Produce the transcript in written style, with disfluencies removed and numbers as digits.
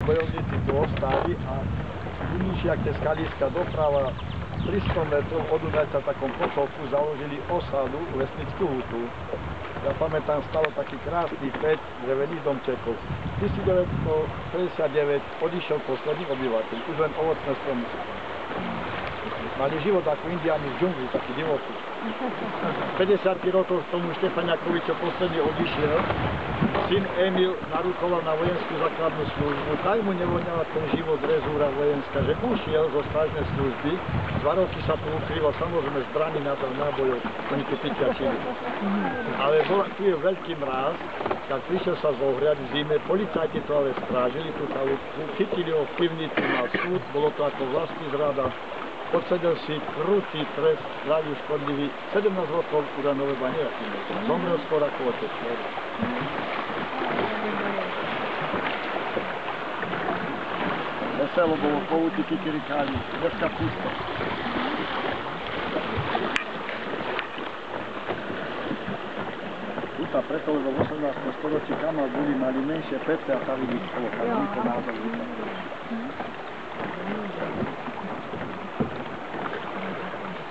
bojovníci tu ostali a vynižšia tie skaliska doprava 300 metrov od Dunajca v takom potoku založili osadu, lesnickú hutu. Ja pamätám, stalo taký krásny 5 drevených domčekov. V 1959 odišiel posledný obyvateľ, už len ovocné stromy. Mali život ako indiáni v džungli, taký divoký. 50 rokov tomu Štefaniakovi, čo posledne odišiel, syn Emil narukoval na vojenskú základnú službu, tak mu nevoňala ten život rezúra vojenská, že ušiel zo strážnej služby, 2 roky sa tu ukrýval, samozrejme zbraní na nábojov, oni tu piťačili. Ale tu je veľký mráz, tak prišiel sa zohriať v zime, policajti to ale strážili, tú chalúbku, chytili ho v pivnici, mal súd, bolo to ako vlastní zrada, odsedel si krutý trest, zdraviu škodlivý, 17 rokov uranové bane, zomrel skôr ako otec. Veselo bolo, kovuti, kikirikáni, dneska pusto. Tuta preto, lebo v 18. storočí kamal boli mali menšie pece a tam ich bolo, tam názor.